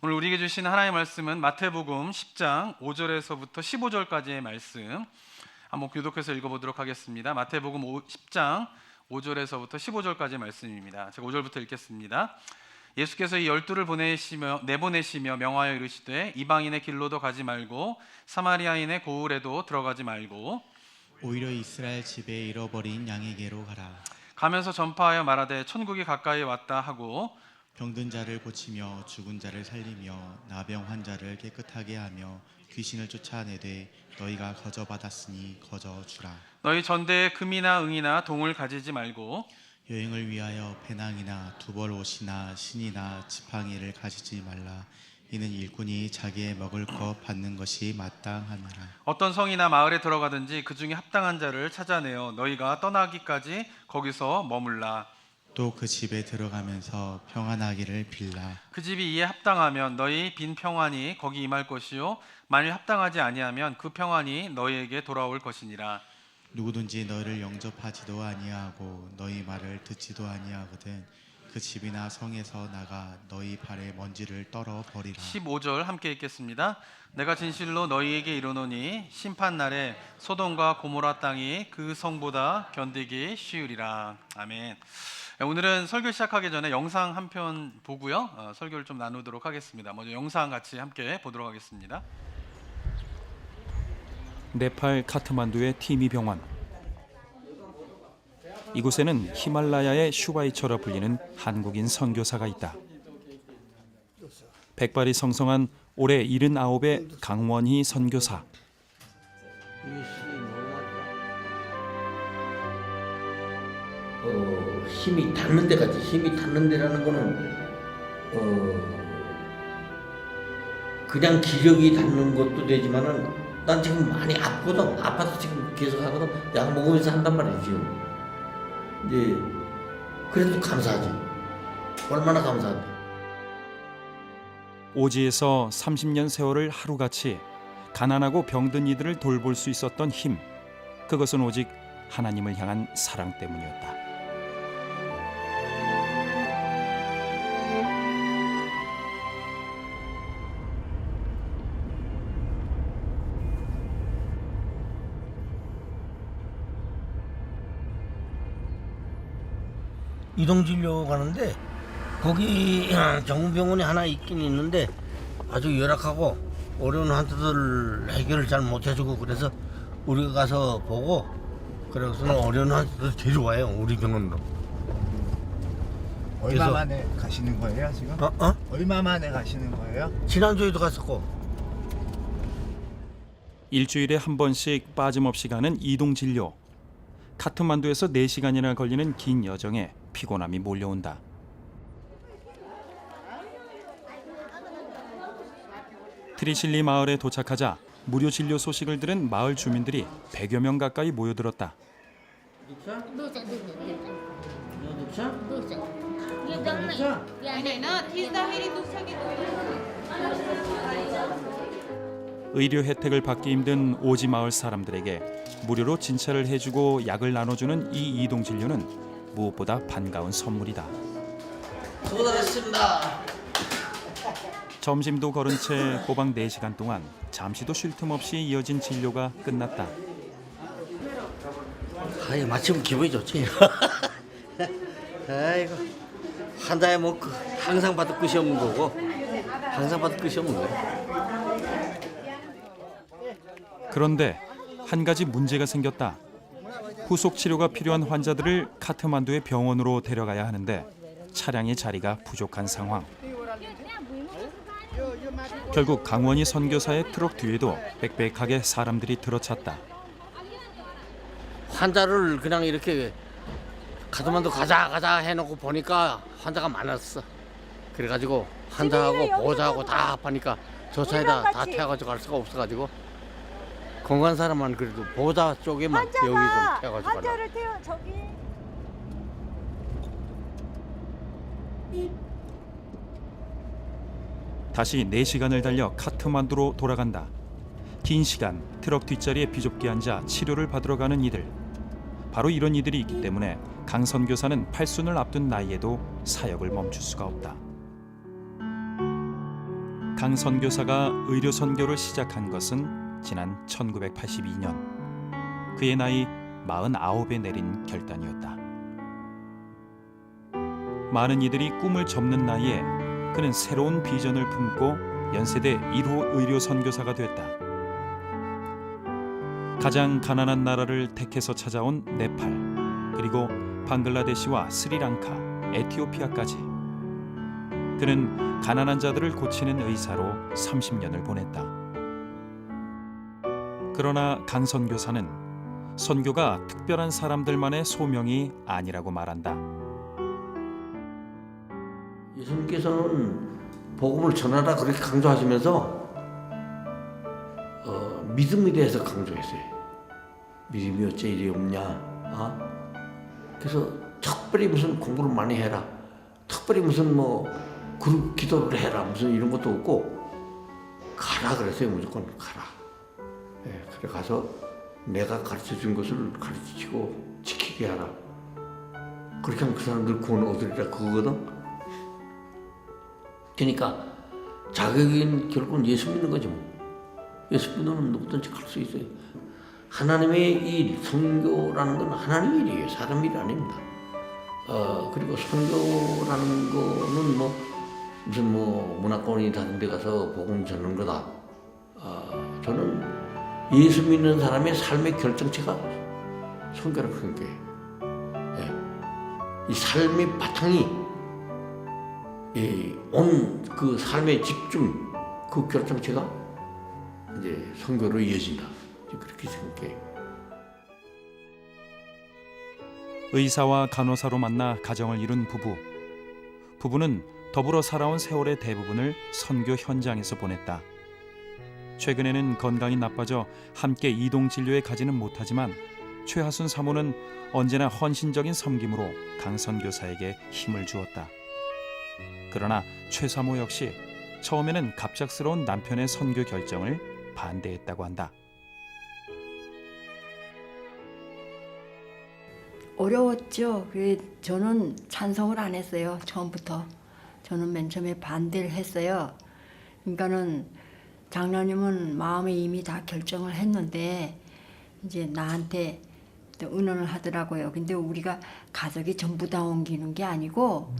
오늘 우리에게 주신 하나님의 말씀은 마태복음 10장 5절에서부터 15절까지의 말씀 한번 교독해서 읽어보도록 하겠습니다. 마태복음 10장 5절에서부터 15절까지의 말씀입니다. 제가 5절부터 읽겠습니다. 예수께서 이 12를 내보내시며 명하여 이르시되 이방인의 길로도 가지 말고 사마리아인의 고을에도 들어가지 말고 오히려 이스라엘 집에 잃어버린 양에게로 가라. 가면서 전파하여 말하되 천국이 가까이 왔다 하고 병든 자를 고치며 죽은 자를 살리며 나병 환자를 깨끗하게 하며 귀신을 쫓아내되 너희가 거저 받았으니 거저 주라. 너희 전대에 금이나 은이나 동을 가지지 말고 여행을 위하여 배낭이나 두벌 옷이나 신이나 지팡이를 가지지 말라. 이는 일꾼이 자기의 먹을 것 받는 것이 마땅하니라. 어떤 성이나 마을에 들어가든지 그 중에 합당한 자를 찾아내어 너희가 떠나기까지 거기서 머물라. 또 그 집에 들어가면서 평안하기를 빌라. 그 집이 이에 합당하면 너희 빈 평안이 거기 임할 것이요 만일 합당하지 아니하면 그 평안이 너희에게 돌아올 것이니라. 누구든지 너희를 영접하지도 아니하고 너희 말을 듣지도 아니하거든 그 집이나 성에서 나가 너희 발에 먼지를 떨어 버리라. 15절 함께 읽겠습니다. 내가 진실로 너희에게 이르노니 심판 날에 소돔과 고모라 땅이 그 성보다 견디기 쉬우리라. 아멘. 오늘은 설교 시작하기 전에 영상 한 편 보고요. 설교를 좀 나누도록 하겠습니다. 먼저 영상 같이 함께 보도록 하겠습니다. 네팔 카트만두의 티미 병원. 이곳에는 히말라야의 슈바이처라 불리는 한국인 선교사가 있다. 백발이 성성한 올해 79의 강원희 선교사. 힘이 닿는 데까지. 힘이 닿는 데라는 거는 그냥 기력이 닿는 것도 되지만은 난 지금 많이 아프거든. 아파서 지금 계속 하거든. 약 먹으면서 한단 말이지 지금. 이제 그래도 감사하지. 얼마나 감사한데. 오지에서 30년 세월을 하루같이 가난하고 병든 이들을 돌볼 수 있었던 힘. 그것은 오직 하나님을 향한 사랑 때문이었다. 이동진료 가는데 거기 정부병원이 하나 있긴 있는데 아주 열악하고 어려운 환자들 해결을 잘 못해주고 그래서 우리가 가서 보고 그래서는 어려운 환자들 데려와요 우리 병원으로. 얼마 만에 가시는 거예요 지금? 얼마 만에 가시는 거예요? 지난주에도 갔었고. 일주일에 한 번씩 빠짐없이 가는 이동진료. 카트만두에서 4시간이나 걸리는 긴 여정에 피곤함이 몰려온다. 트리실리 마을에 도착하자 무료 진료 소식을 들은 마을 주민들이 100여 명 가까이 모여들었다. 의료 혜택을 받기 힘든 오지 마을 사람들에게 무료로 진찰을 해주고 약을 나눠주는 이 이동 진료는 무엇보다 반가운 선물이다. 수고하셨습니다. 점심도 거른 채 꼬박 4시간 동안 잠시도 쉴 틈 없이 이어진 진료가 끝났다. 아이 마침 기분이 좋지. 아이고 환자의 뭐 항상 받을 것이 없는 거고 항상 받을 것이 없는 거야. 그런데 한 가지 문제가 생겼다. 후속 치료가 필요한 환자들을 카트만두의 병원으로 데려가야 하는데 차량의 자리가 부족한 상황. 결국 강원희 선교사의 트럭 뒤에도 빽빽하게 사람들이 들어찼다. 환자를 그냥 이렇게 카트만두 가자 해놓고 보니까 환자가 많았어. 그래가지고 환자하고 보호자하고 다 합하니까 저 차에다 다 태워가지고 갈 수가 없어가지고 건강한 사람만 그래도 보호자 쪽에만 여기 좀 태워가지고 가려고. 환자를 태워 저기. 다시 4시간을 달려 카트만두로 돌아간다. 긴 시간 트럭 뒷자리에 비좁게 앉아 치료를 받으러 가는 이들. 바로 이런 이들이 있기 때문에 강 선교사는 팔순을 앞둔 나이에도 사역을 멈출 수가 없다. 강 선교사가 의료 선교를 시작한 것은 지난 1982년. 그의 나이 49에 내린 결단이었다. 많은 이들이 꿈을 접는 나이에 그는 새로운 비전을 품고 연세대 1호 의료 선교사가 됐다. 가장 가난한 나라를 택해서 찾아온 네팔, 그리고 방글라데시와 스리랑카, 에티오피아까지. 그는 가난한 자들을 고치는 의사로 30년을 보냈다. 그러나 강 선교사는 선교가 특별한 사람들만의 소명이 아니라고 말한다. 예수님께서는 복음을 전하라 그렇게 강조하시면서 믿음에 대해서 강조했어요. 믿음이 어째 이리 없냐? 그래서 특별히 무슨 공부를 많이 해라, 특별히 무슨 뭐 그룹 기도를 해라, 무슨 이런 것도 없고 가라 그랬어요. 무조건 가라. 예, 그래 가서 내가 가르쳐 준 것을 가르치고 지키게 하라. 그렇게 하면 그 사람들 구원 얻으리라 그거거든. 그러니까 자격인 결국은 예수 믿는 거죠. 예수 믿으면 누구든지 갈 수 있어요. 하나님의 일, 선교라는 건 하나님의 일이에요. 사람 일이 아닙니다. 그리고 선교라는 거는 뭐 무슨 뭐 문화권이 다른 데 가서 복음 전하는 거다. 저는 예수 믿는 사람의 삶의 결정체가 선교라고 생각해요. 예. 이 삶의 바탕이 온 그 삶의 집중, 그 결정체가 이제 선교로 이어진다. 그렇게 생각해요. 의사와 간호사로 만나 가정을 이룬 부부. 부부는 더불어 살아온 세월의 대부분을 선교 현장에서 보냈다. 최근에는 건강이 나빠져 함께 이동 진료에 가지는 못하지만 최하순 사모는 언제나 헌신적인 섬김으로 강 선교사에게 힘을 주었다. 그러나 최 사모 역시 처음에는 갑작스러운 남편의 선교 결정을 반대했다고 한다. 어려웠죠. 저는 찬성을 안 했어요. 처음부터. 저는 맨 처음에 반대를 했어요. 그러니까는 장로님은 마음에 이미 다 결정을 했는데 이제 나한테 또 의논을 하더라고요. 근데 우리가 가족이 전부 다 옮기는 게 아니고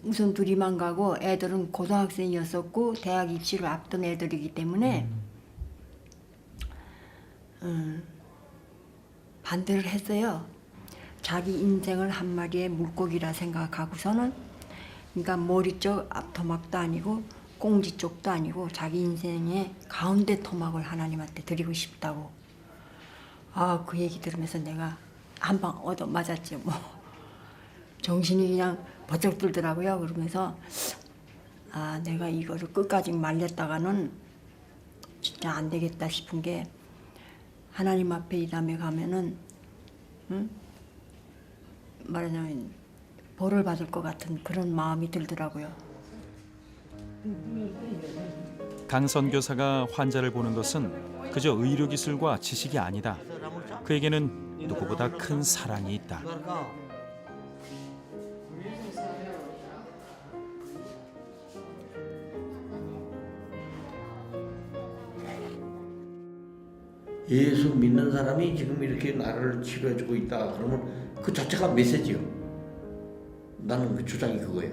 우선 둘이만 가고 애들은 고등학생이었었고 대학 입시를 앞둔 애들이기 때문에 반대를 했어요. 자기 인생을 한 마리의 물고기라 생각하고서는, 그러니까 머리 쪽 앞토막도 아니고 꽁지 쪽도 아니고 자기 인생의 가운데 토막을 하나님한테 드리고 싶다고. 그 얘기 들으면서 내가 한 방 얻어 맞았죠. 뭐 정신이 그냥 버쩍 들더라고요. 그러면서 내가 이거를 끝까지 말렸다가는 진짜 안 되겠다 싶은 게, 하나님 앞에 이 다음에 가면은 말하자면 벌을 받을 것 같은 그런 마음이 들더라고요. 강 선교사가 환자를 보는 것은 그저 의료기술과 지식이 아니다. 그에게는 누구보다 큰 사랑이 있다. 예수 믿는 사람이 지금 이렇게 나를 치료해주고 있다 그러면 그 자체가 메시지요. 나는 그 주장이 그거예요.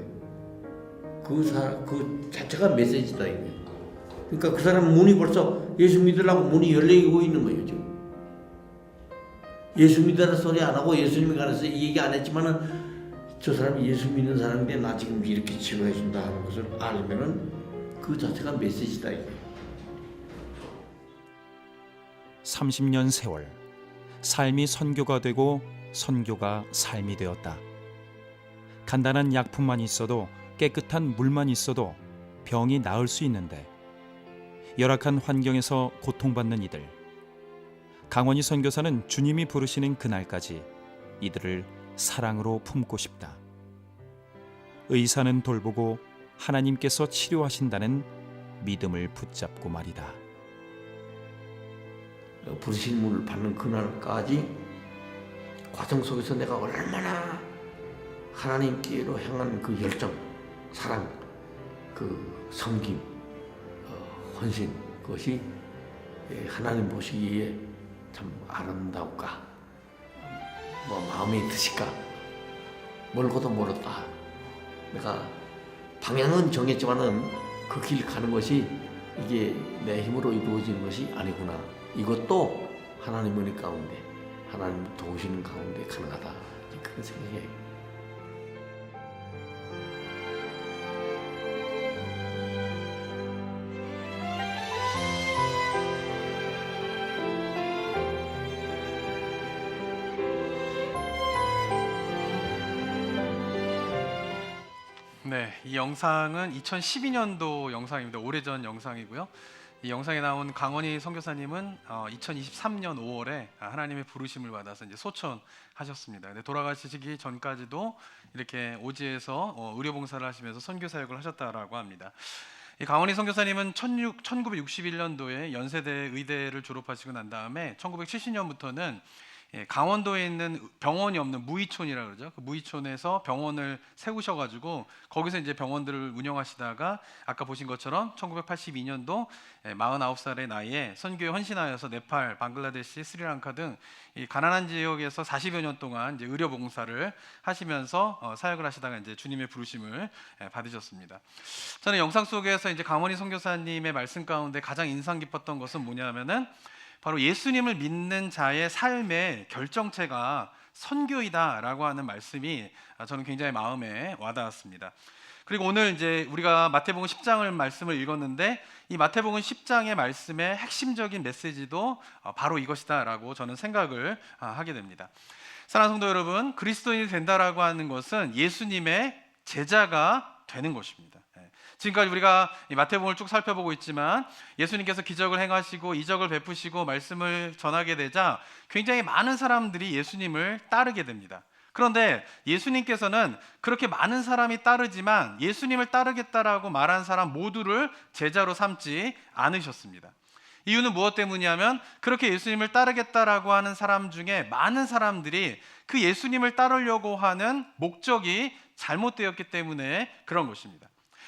그 자체가 메시지다 이거. 그러니까 그 사람 문이 벌써 예수 믿으려고 문이 열리고 있는 거예요 지금. 예수 믿으라는 소리 안 하고 예수님에 관해서 얘기 안 했지만은 저 사람이 예수 믿는 사람인데 나 지금 이렇게 치료해준다 하는 것을 알면은 그 자체가 메시지다 이거. 30년 세월, 삶이 선교가 되고 선교가 삶이 되었다. 간단한 약품만 있어도, 깨끗한 물만 있어도 병이 나을 수 있는데, 열악한 환경에서 고통받는 이들, 강원희 선교사는 주님이 부르시는 그날까지 이들을 사랑으로 품고 싶다. 의사는 돌보고 하나님께서 치료하신다는 믿음을 붙잡고 말이다. 부르심을 받는 그날까지 과정 속에서 내가 얼마나 하나님께로 향한 그 열정, 사랑, 그 섬김, 헌신, 그것이 하나님 보시기에 참 아름다울까, 뭐 마음이 드실까. 멀고도 멀었다. 내가 방향은 정했지만은 그 길 가는 것이 이게 내 힘으로 이루어지는 것이 아니구나. 이것도 하나님 은혜 가운데, 하나님 도우시는 가운데 가능하다. 그런 생각이. 네, 이 영상은 2012년도 영상입니다. 오래전 영상이고요. 이 영상에 나온 강원희 선교사님은 2023년 5월에 하나님의 부르심을 받아서 이제 소천하셨습니다. 근데 돌아가시기 전까지도 이렇게 오지에서 의료 봉사를 하시면서 선교 사역을 하셨다라고 합니다. 이 강원희 선교사님은 1961년도에 연세대 의대를 졸업하시고 난 다음에 1970년부터는 강원도에 있는 병원이 없는 무의촌이라고 그러죠. 그 무의촌에서 병원을 세우셔가지고 거기서 이제 병원들을 운영하시다가 아까 보신 것처럼 1982년도 49살의 나이에 선교에 헌신하여서 네팔, 방글라데시, 스리랑카 등 이 가난한 지역에서 40여 년 동안 이제 의료 봉사를 하시면서 사역을 하시다가 이제 주님의 부르심을 받으셨습니다. 저는 영상 속에서 이제 강원희 선교사님의 말씀 가운데 가장 인상 깊었던 것은 뭐냐면은 바로 예수님을 믿는 자의 삶의 결정체가 선교이다라고 하는 말씀이 저는 굉장히 마음에 와닿았습니다. 그리고 오늘 이제 우리가 마태복음 10장을 말씀을 읽었는데 이 마태복음 10장의 말씀의 핵심적인 메시지도 바로 이것이다라고 저는 생각을 하게 됩니다. 사랑하는 성도 여러분, 그리스도인이 된다라고 하는 것은 예수님의 제자가 되는 것입니다. 지금까지 우리가 마태복음을 쭉 살펴보고 있지만 예수님께서 기적을 행하시고 이적을 베푸시고 말씀을 전하게 되자 굉장히 많은 사람들이 예수님을 따르게 됩니다. 그런데 예수님께서는 그렇게 많은 사람이 따르지만 예수님을 따르겠다라고 말한 사람 모두를 제자로 삼지 않으셨습니다. 이유는 무엇 때문이냐면 그렇게 예수님을 따르겠다라고 하는 사람 중에 많은 사람들이 그 예수님을 따르려고 하는 목적이 잘못되었기 때문에 그런 것입니다.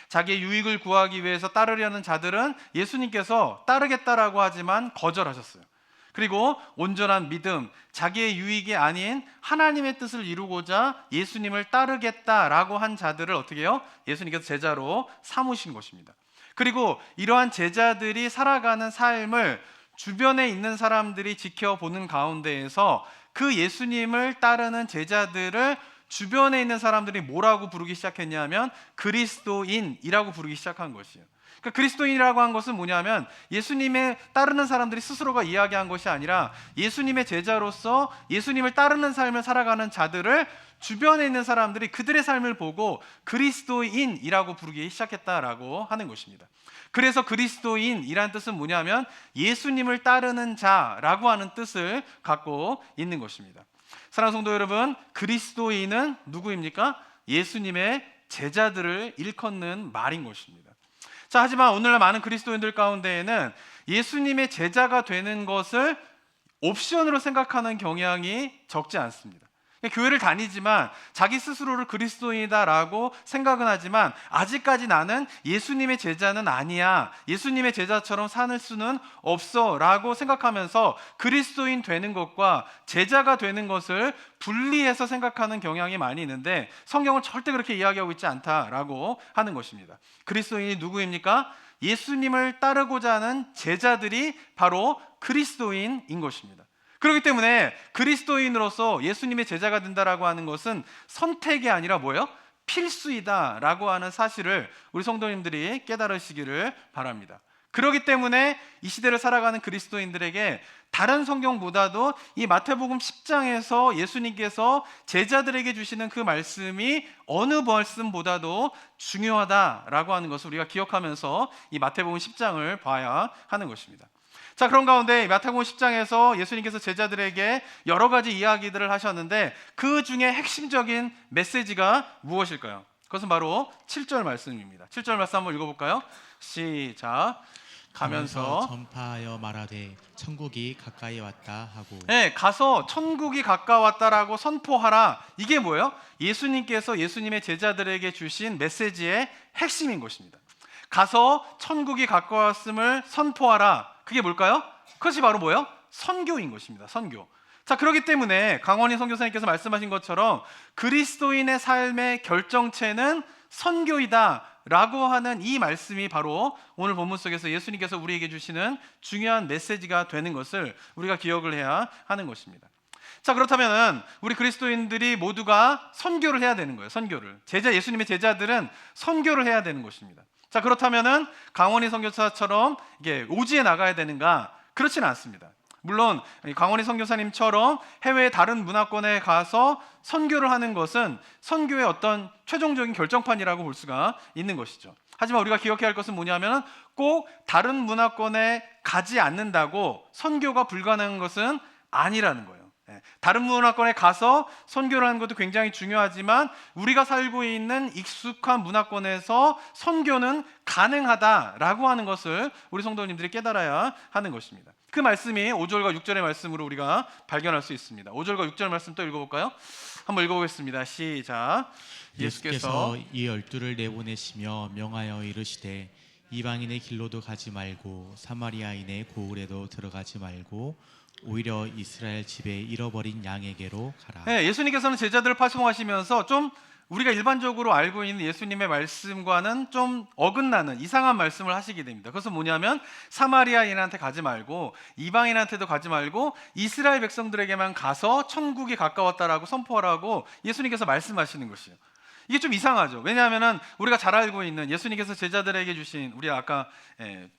자기의 유익을 구하기 위해서 따르려는 자들은 예수님께서 따르겠다라고 하지만 거절하셨어요. 그리고 온전한 믿음, 자기의 유익이 아닌 하나님의 뜻을 이루고자 예수님을 따르겠다라고 한 자들을 어떻게 해요? 예수님께서 제자로 삼으신 것입니다. 그리고 이러한 제자들이 살아가는 삶을 주변에 있는 사람들이 지켜보는 가운데에서 그 예수님을 따르는 제자들을 주변에 있는 사람들이 뭐라고 부르기 시작했냐면 그리스도인이라고 부르기 시작한 것이에요. 그러니까 그리스도인이라고 한 것은 뭐냐면 예수님의 따르는 사람들이 스스로가 이야기한 것이 아니라 예수님의 제자로서 예수님을 따르는 삶을 살아가는 자들을 주변에 있는 사람들이 그들의 삶을 보고 그리스도인이라고 부르기 시작했다라고 하는 것입니다. 그래서 그리스도인이란 뜻은 뭐냐면 예수님을 따르는 자라고 하는 뜻을 갖고 있는 것입니다. 사랑하는 성도 여러분, 그리스도인은 누구입니까? 예수님의 제자들을 일컫는 말인 것입니다. 자, 하지만 오늘날 많은 그리스도인들 가운데에는 예수님의 제자가 되는 것을 옵션으로 생각하는 경향이 적지 않습니다. 교회를 다니지만 자기 스스로를 그리스도인이다라고 생각은 하지만 아직까지 나는 예수님의 제자는 아니야, 예수님의 제자처럼 살 수는 없어 라고 생각하면서 그리스도인 되는 것과 제자가 되는 것을 분리해서 생각하는 경향이 많이 있는데 성경은 절대 그렇게 이야기하고 있지 않다라고 하는 것입니다. 그리스도인이 누구입니까? 예수님을 따르고자 하는 제자들이 바로 그리스도인인 것입니다. 그렇기 때문에 그리스도인으로서 예수님의 제자가 된다라고 하는 것은 선택이 아니라 뭐예요? 필수이다라고 하는 사실을 우리 성도님들이 깨달으시기를 바랍니다. 그렇기 때문에 이 시대를 살아가는 그리스도인들에게 다른 성경보다도 이 마태복음 10장에서 예수님께서 제자들에게 주시는 그 말씀이 어느 말씀보다도 중요하다라고 하는 것을 우리가 기억하면서 이 마태복음 10장을 봐야 하는 것입니다. 자, 그런 가운데 마태복음 10장에서 예수님께서 제자들에게 여러 가지 이야기들을 하셨는데 그 중에 핵심적인 메시지가 무엇일까요? 그것은 바로 7절 말씀입니다. 7절 말씀 한번 읽어볼까요? 시작. 가면서 전파하여 말하되 천국이 가까이 왔다 하고. 네, 가서 천국이 가까웠다라고 선포하라. 이게 뭐예요? 예수님께서 예수님의 제자들에게 주신 메시지의 핵심인 것입니다. 가서 천국이 가까웠음을 선포하라. 그게 뭘까요? 그것이 바로 뭐예요? 선교인 것입니다. 선교. 자, 그렇기 때문에 강원희 선교사님께서 말씀하신 것처럼 그리스도인의 삶의 결정체는 선교이다 라고 하는 이 말씀이 바로 오늘 본문 속에서 예수님께서 우리에게 주시는 중요한 메시지가 되는 것을 우리가 기억을 해야 하는 것입니다. 자, 그렇다면 우리 그리스도인들이 모두가 선교를 해야 되는 거예요. 선교를. 예수님의 제자들은 선교를 해야 되는 것입니다. 자, 그렇다면 강원희 선교사처럼 이게 오지에 나가야 되는가? 그렇지는 않습니다. 물론 강원희 선교사님처럼 해외의 다른 문화권에 가서 선교를 하는 것은 선교의 어떤 최종적인 결정판이라고 볼 수가 있는 것이죠. 하지만 우리가 기억해야 할 것은 뭐냐면 꼭 다른 문화권에 가지 않는다고 선교가 불가능한 것은 아니라는 거예요. 다른 문화권에 가서 선교를 하는 것도 굉장히 중요하지만 우리가 살고 있는 익숙한 문화권에서 선교는 가능하다라고 하는 것을 우리 성도님들이 깨달아야 하는 것입니다. 그 말씀이 5절과 6절의 말씀으로 우리가 발견할 수 있습니다. 5절과 6절 말씀 또 읽어볼까요? 한번 읽어보겠습니다. 시작. 예수께서 이 12를 내보내시며 명하여 이르시되 이방인의 길로도 가지 말고 사마리아인의 고을에도 들어가지 말고 오히려 이스라엘 집에 잃어버린 양에게로 가라. 네, 예수님께서는 제자들을 파송하시면서 좀 우리가 일반적으로 알고 있는 예수님의 말씀과는 좀 어긋나는 이상한 말씀을 하시게 됩니다. 그것은 뭐냐면 사마리아인한테 가지 말고 이방인한테도 가지 말고 이스라엘 백성들에게만 가서 천국이 가까웠다라고 선포하라고 예수님께서 말씀하시는 것이에요. 이게 좀 이상하죠. 왜냐하면 우리가 잘 알고 있는 예수님께서 제자들에게 주신, 우리 아까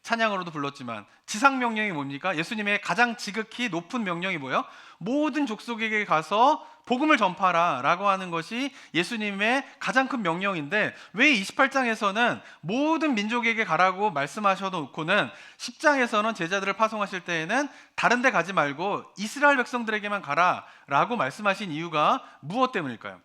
찬양으로도 불렀지만 지상 명령이 뭡니까? 예수님의 가장 지극히 높은 명령이 뭐예요? 모든 족속에게 가서 복음을 전파라 라고 하는 것이 예수님의 가장 큰 명령인데, 왜 28장에서는 모든 민족에게 가라고 말씀하셔놓고는 10장에서는 제자들을 파송하실 때에는 다른 데 가지 말고 이스라엘 백성들에게만 가라 라고 말씀하신 이유가 무엇 때문일까요?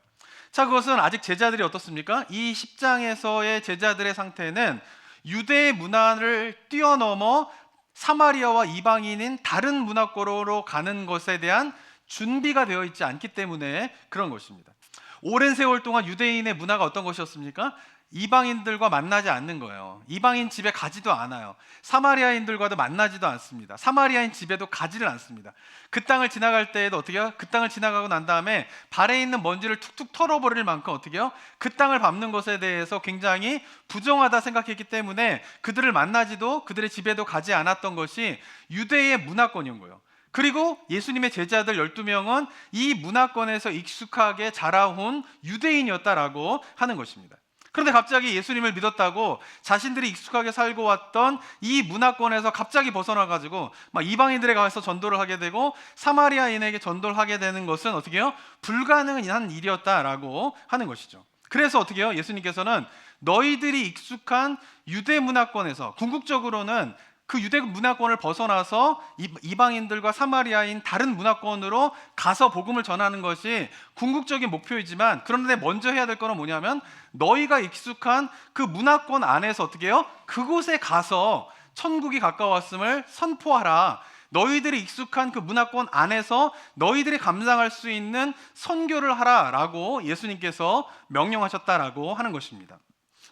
자, 그것은 아직 제자들이 어떻습니까? 이 10장에서의 제자들의 상태는 유대의 문화를 뛰어넘어 사마리아와 이방인인 다른 문화권으로 가는 것에 대한 준비가 되어 있지 않기 때문에 그런 것입니다. 오랜 세월 동안 유대인의 문화가 어떤 것이었습니까? 이방인들과 만나지 않는 거예요. 이방인 집에 가지도 않아요. 사마리아인들과도 만나지도 않습니다. 사마리아인 집에도 가지를 않습니다. 그 땅을 지나갈 때에도 어떻게 해요? 그 땅을 지나가고 난 다음에 발에 있는 먼지를 툭툭 털어버릴 만큼 어떻게 해요? 그 땅을 밟는 것에 대해서 굉장히 부정하다 생각했기 때문에 그들을 만나지도, 그들의 집에도 가지 않았던 것이 유대의 문화권인 거예요. 그리고 예수님의 제자들 12명은 이 문화권에서 익숙하게 자라온 유대인이었다라고 하는 것입니다. 그런데 갑자기 예수님을 믿었다고 자신들이 익숙하게 살고 왔던 이 문화권에서 갑자기 벗어나가지고 막 이방인들에 가서 전도를 하게 되고 사마리아인에게 전도를 하게 되는 것은 어떻게 해요? 불가능한 일이었다라고 하는 것이죠. 그래서 어떻게 해요? 예수님께서는 너희들이 익숙한 유대 문화권에서, 궁극적으로는 그 유대 문화권을 벗어나서 이방인들과 사마리아인 다른 문화권으로 가서 복음을 전하는 것이 궁극적인 목표이지만, 그런데 먼저 해야 될 거는 뭐냐면 너희가 익숙한 그 문화권 안에서 어떻게 해요? 그곳에 가서 천국이 가까웠음을 선포하라. 너희들이 익숙한 그 문화권 안에서 너희들이 감당할 수 있는 선교를 하라라고 예수님께서 명령하셨다라고 하는 것입니다.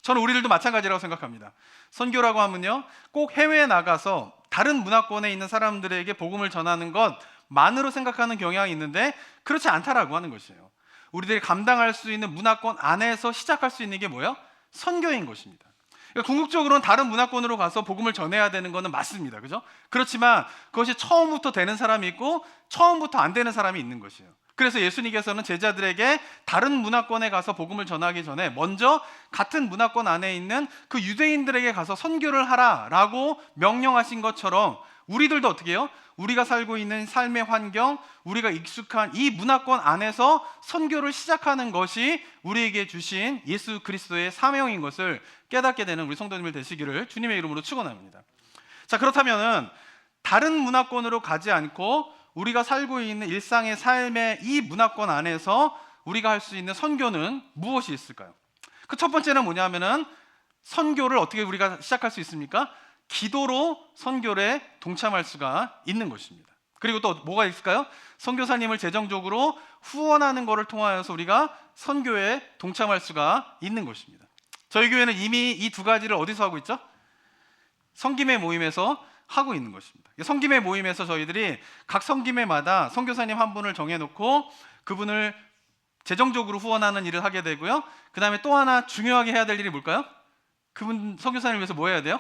저는 우리들도 마찬가지라고 생각합니다. 선교라고 하면요, 꼭 해외에 나가서 다른 문화권에 있는 사람들에게 복음을 전하는 것만으로 생각하는 경향이 있는데 그렇지 않다라고 하는 것이에요. 우리들이 감당할 수 있는 문화권 안에서 시작할 수 있는 게 뭐예요? 선교인 것입니다. 그러니까 궁극적으로는 다른 문화권으로 가서 복음을 전해야 되는 것은 맞습니다. 그죠? 그렇지만 그것이 처음부터 되는 사람이 있고 처음부터 안 되는 사람이 있는 것이에요. 그래서 예수님께서는 제자들에게 다른 문화권에 가서 복음을 전하기 전에 먼저 같은 문화권 안에 있는 그 유대인들에게 가서 선교를 하라라고 명령하신 것처럼 우리들도 어떻게 해요? 우리가 살고 있는 삶의 환경, 우리가 익숙한 이 문화권 안에서 선교를 시작하는 것이 우리에게 주신 예수 그리스도의 사명인 것을 깨닫게 되는 우리 성도님들 되시기를 주님의 이름으로 축원합니다. 자, 그렇다면 다른 문화권으로 가지 않고 우리가 살고 있는 일상의 삶의 이 문화권 안에서 우리가 할 수 있는 선교는 무엇이 있을까요? 그 첫 번째는 뭐냐면은 선교를 어떻게 우리가 시작할 수 있습니까? 기도로 선교에 동참할 수가 있는 것입니다. 그리고 또 뭐가 있을까요? 선교사님을 재정적으로 후원하는 것을 통하여서 우리가 선교에 동참할 수가 있는 것입니다. 저희 교회는 이미 이 두 가지를 어디서 하고 있죠? 성김회 모임에서 하고 있는 것입니다. 성김회 모임에서 저희들이 각 성김회마다 선교사님 한 분을 정해놓고 그분을 재정적으로 후원하는 일을 하게 되고요. 그 다음에 또 하나 중요하게 해야 될 일이 뭘까요? 그분 선교사님을 위해서 뭐 해야 돼요?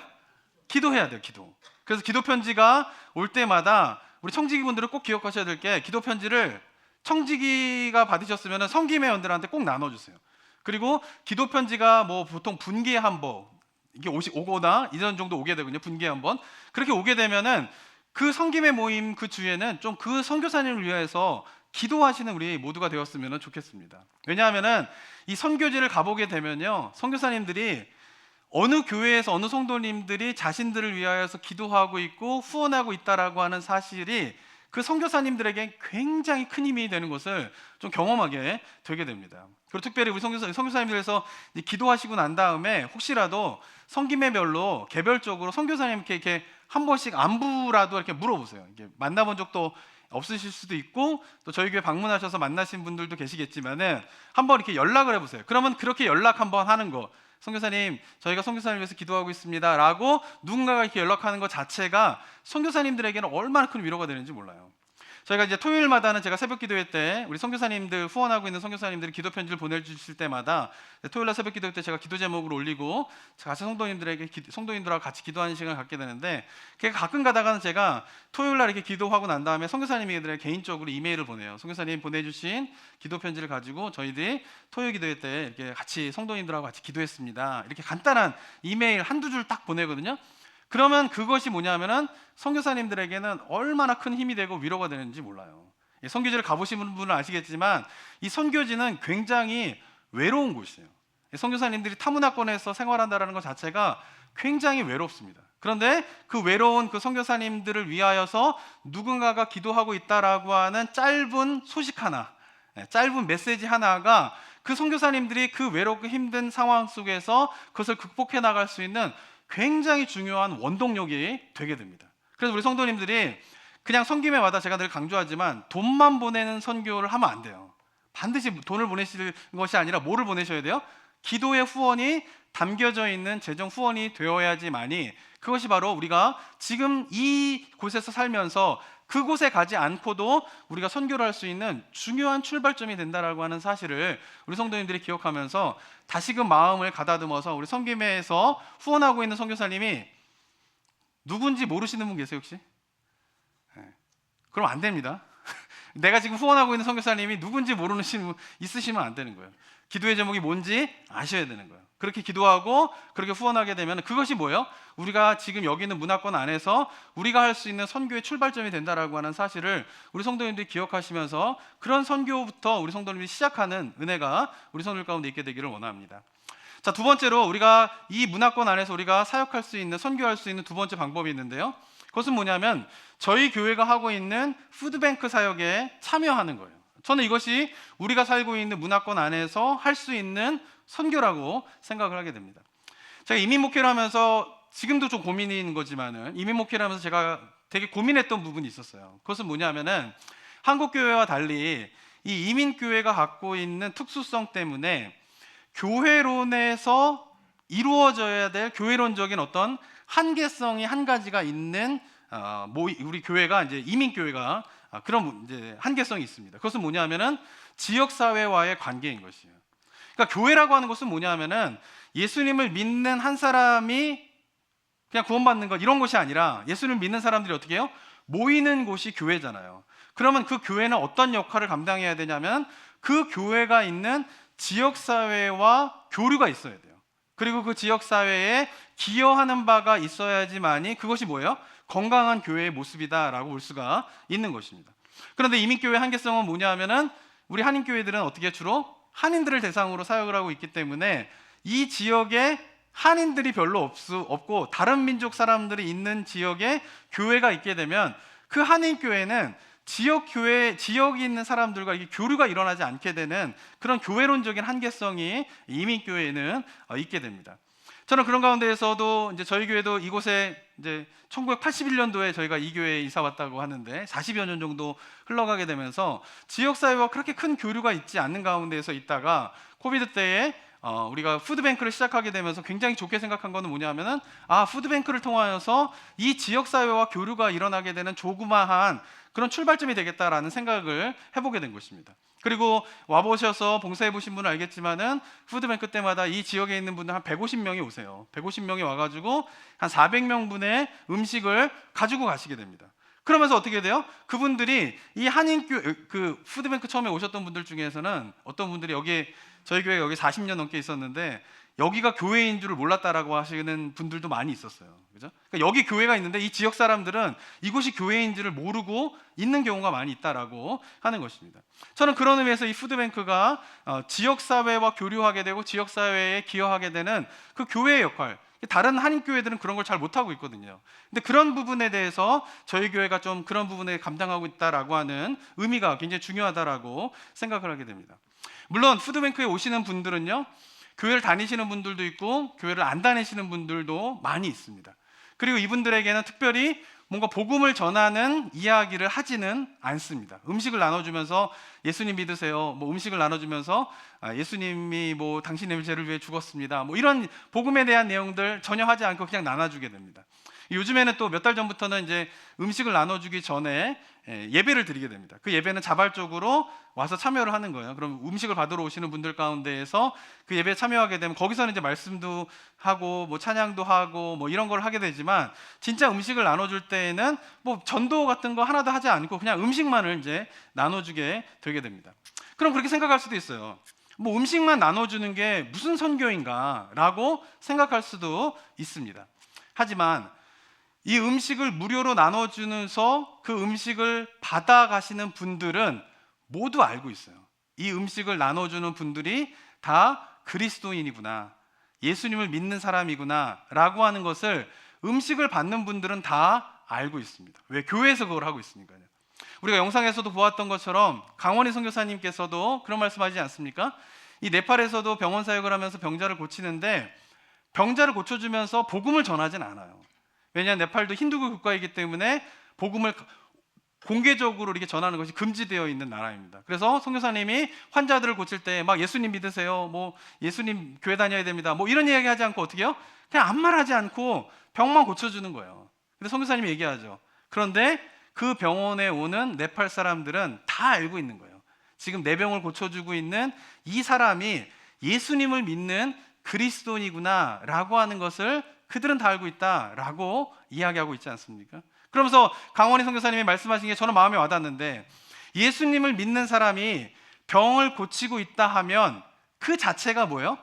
기도해야 돼요. 기도. 그래서 기도 편지가 올 때마다 우리 청지기 분들은 꼭 기억하셔야 될 게, 기도 편지를 청지기가 받으셨으면 성김회원들한테 꼭 나눠주세요. 그리고 기도 편지가 뭐 보통 분기에 한 번 이게 오거나 이전 정도 오게 되거든요. 분기에 한 번. 그렇게 오게 되면은 그 성김회 모임 그 주에는 좀 그 선교사님을 위해서 기도하시는 우리 모두가 되었으면 좋겠습니다. 왜냐하면은 이 선교지를 가보게 되면요, 선교사님들이 어느 교회에서 어느 성도님들이 자신들을 위하여서 기도하고 있고 후원하고 있다라고 하는 사실이 그 선교사님들에게 굉장히 큰 힘이 되는 것을 좀 경험하게 되게 됩니다. 그리고 특별히 우리 선교사님들에서 기도하시고 난 다음에 혹시라도 성김회별로 개별적으로 선교사님께 이렇게 한 번씩 안부라도 이렇게 물어보세요. 이게 만나본 적도 없으실 수도 있고 또 저희 교회 방문하셔서 만나신 분들도 계시겠지만은 한번 이렇게 연락을 해보세요. 그러면 그렇게 연락 한번 하는 거, 선교사님 저희가 선교사님을 위해서 기도하고 있습니다 라고 누군가가 이렇게 연락하는 것 자체가 선교사님들에게는 얼마나 큰 위로가 되는지 몰라요. 저희가 이제 토요일마다는 제가 새벽 기도회 때 우리 선교사님들 후원하고 있는 선교사님들이 기도 편지를 보내주실 때마다 토요일날 새벽 기도회 때 제가 기도 제목을 올리고 같이 성도님들하고 같이 기도하는 시간을 갖게 되는데, 가끔 가다가는 제가 토요일날 이렇게 기도하고 난 다음에 선교사님들에게 개인적으로 이메일을 보내요. 선교사님 보내주신 기도 편지를 가지고 저희들이 토요일 기도회 때 이렇게 같이 성도님들하고 같이 기도했습니다. 이렇게 간단한 이메일 한두 줄 딱 보내거든요. 그러면 그것이 뭐냐면은 선교사님들에게는 얼마나 큰 힘이 되고 위로가 되는지 몰라요. 선교지를 가보신 분은 아시겠지만 이 선교지는 굉장히 외로운 곳이에요. 선교사님들이 타문화권에서 생활한다는 것 자체가 굉장히 외롭습니다. 그런데 그 외로운 그 선교사님들을 위하여서 누군가가 기도하고 있다라고 하는 짧은 소식 하나, 짧은 메시지 하나가 그 선교사님들이 그 외롭고 힘든 상황 속에서 그것을 극복해 나갈 수 있는 굉장히 중요한 원동력이 되게 됩니다. 그래서 우리 성도님들이 그냥 성김회마다 제가 늘 강조하지만 돈만 보내는 선교를 하면 안 돼요. 반드시 돈을 보내실 것이 아니라 뭐를 보내셔야 돼요? 기도의 후원이 담겨져 있는 재정 후원이 되어야지만이 그것이 바로 우리가 지금 이 곳에서 살면서 그곳에 가지 않고도 우리가 선교를 할 수 있는 중요한 출발점이 된다라고 하는 사실을 우리 성도님들이 기억하면서 다시금 마음을 가다듬어서 우리 성김회에서 후원하고 있는 선교사님이 누군지 모르시는 분 계세요 혹시? 그럼 안 됩니다. 내가 지금 후원하고 있는 선교사님이 누군지 모르는 분 있으시면 안 되는 거예요. 기도의 제목이 뭔지 아셔야 되는 거예요. 그렇게 기도하고 그렇게 후원하게 되면 그것이 뭐예요? 우리가 지금 여기 있는 문화권 안에서 우리가 할 수 있는 선교의 출발점이 된다라고 하는 사실을 우리 성도님들이 기억하시면서 그런 선교부터 우리 성도님들이 시작하는 은혜가 우리 성도들 가운데 있게 되기를 원합니다. 자, 두 번째로 우리가 이 문화권 안에서 우리가 사역할 수 있는, 선교할 수 있는 두 번째 방법이 있는데요. 그것은 뭐냐면 저희 교회가 하고 있는 푸드뱅크 사역에 참여하는 거예요. 저는 이것이 우리가 살고 있는 문화권 안에서 할 수 있는 선교라고 생각을 하게 됩니다. 제가 이민 목회를 하면서 지금도 좀 고민인 거지만은 이민 목회를 하면서 제가 되게 고민했던 부분이 있었어요. 그것은 뭐냐면은 한국 교회와 달리 이 이민 교회가 갖고 있는 특수성 때문에 교회론에서 이루어져야 될 교회론적인 어떤 한계성이 한 가지가 있는 우리 교회가 이제 이민 교회가 그런 이제 한계성이 있습니다. 그것은 뭐냐면은 지역 사회와의 관계인 것이에요. 그러니까 교회라고 하는 것은 뭐냐면은 예수님을 믿는 한 사람이 그냥 구원받는 것 이런 것이 아니라 예수님을 믿는 사람들이 어떻게 해요? 모이는 곳이 교회잖아요. 그러면 그 교회는 어떤 역할을 감당해야 되냐면 그 교회가 있는 지역 사회와 교류가 있어야 돼요. 그리고 그 지역 사회에 기여하는 바가 있어야지만이 그것이 뭐예요? 건강한 교회의 모습이다라고 볼 수가 있는 것입니다. 그런데 이민교회 한계성은 뭐냐 하면은 우리 한인교회들은 어떻게 주로 한인들을 대상으로 사역을 하고 있기 때문에 이 지역에 한인들이 별로 없고 다른 민족 사람들이 있는 지역에 교회가 있게 되면 그 한인교회는 지역에 있는 사람들과 이게 교류가 일어나지 않게 되는 그런 교회론적인 한계성이 이민교회에는 있게 됩니다. 저는 그런 가운데에서도 이제 저희 교회도 이곳에 이제 1981년도에 저희가 이 교회에 이사 왔다고 하는데 40여 년 정도 흘러가게 되면서 지역 사회와 그렇게 큰 교류가 있지 않는 가운데에서 있다가 코비드 때에 우리가 푸드뱅크를 시작하게 되면서 굉장히 좋게 생각한 거는 뭐냐면은 푸드뱅크를 통하여서 이 지역사회와 교류가 일어나게 되는 조그마한 그런 출발점이 되겠다라는 생각을 해보게 된 것입니다. 그리고 와보셔서 봉사해 보신 분은 알겠지만은 푸드뱅크 때마다 이 지역에 있는 분들 한 150명이 오세요. 150명이 와가지고 한 400명분의 음식을 가지고 가시게 됩니다. 그러면서 어떻게 돼요? 그분들이 이 그 푸드뱅크 처음에 오셨던 분들 중에서는 어떤 분들이 저희 교회가 여기 40년 넘게 있었는데 여기가 교회인 줄을 몰랐다라고 하시는 분들도 많이 있었어요. 그죠? 그러니까 여기 교회가 있는데 이 지역 사람들은 이곳이 교회인 줄을 모르고 있는 경우가 많이 있다라고 하는 것입니다. 저는 그런 의미에서 이 푸드뱅크가 지역 사회와 교류하게 되고 지역 사회에 기여하게 되는 그 교회의 역할, 다른 한인교회들은 그런 걸 잘 못하고 있거든요. 근데 그런 부분에 대해서 저희 교회가 좀 그런 부분에 감당하고 있다라고 하는 의미가 굉장히 중요하다라고 생각을 하게 됩니다. 물론 푸드뱅크에 오시는 분들은요, 교회를 다니시는 분들도 있고 교회를 안 다니시는 분들도 많이 있습니다. 그리고 이분들에게는 특별히 뭔가 복음을 전하는 이야기를 하지는 않습니다. 음식을 나눠주면서 예수님 믿으세요, 뭐 음식을 나눠주면서 예수님이 뭐 당신의 죄를 위해 죽었습니다, 뭐 이런 복음에 대한 내용들 전혀 하지 않고 그냥 나눠주게 됩니다. 요즘에는 또 몇 달 전부터는 이제 음식을 나눠주기 전에 예배를 드리게 됩니다. 그 예배는 자발적으로 와서 참여를 하는 거예요. 그럼 음식을 받으러 오시는 분들 가운데에서 그 예배에 참여하게 되면 거기서는 이제 말씀도 하고 뭐 찬양도 하고 뭐 이런 걸 하게 되지만, 진짜 음식을 나눠줄 때에는 뭐 전도 같은 거 하나도 하지 않고 그냥 음식만을 이제 나눠주게 되게 됩니다. 그럼 그렇게 생각할 수도 있어요. 뭐 음식만 나눠주는 게 무슨 선교인가라고 생각할 수도 있습니다. 하지만 이 음식을 무료로 나눠주면서 그 음식을 받아가시는 분들은 모두 알고 있어요. 이 음식을 나눠주는 분들이 다 그리스도인이구나, 예수님을 믿는 사람이구나 라고 하는 것을 음식을 받는 분들은 다 알고 있습니다. 왜? 교회에서 그걸 하고 있으니까요. 우리가 영상에서도 보았던 것처럼 강원희 선교사님께서도 그런 말씀하지 않습니까? 이 네팔에서도 병원 사역을 하면서 병자를 고치는데 병자를 고쳐주면서 복음을 전하진 않아요. 왜냐하면 네팔도 힌두교 국가이기 때문에 복음을 공개적으로 이렇게 전하는 것이 금지되어 있는 나라입니다. 그래서 선교사님이 환자들을 고칠 때 막 예수님 믿으세요, 뭐 예수님 교회 다녀야 됩니다, 뭐 이런 이야기 하지 않고 어떻게 해요? 그냥 아무 말 하지 않고 병만 고쳐주는 거예요. 근데 선교사님이 얘기하죠. 그런데 그 병원에 오는 네팔 사람들은 다 알고 있는 거예요. 지금 내 병을 고쳐주고 있는 이 사람이 예수님을 믿는 그리스도인이구나 라고 하는 것을 그들은 다 알고 있다라고 이야기하고 있지 않습니까? 그러면서 강원희 선교사님이 말씀하신 게 저는 마음에 와닿는데, 예수님을 믿는 사람이 병을 고치고 있다 하면 그 자체가 뭐예요?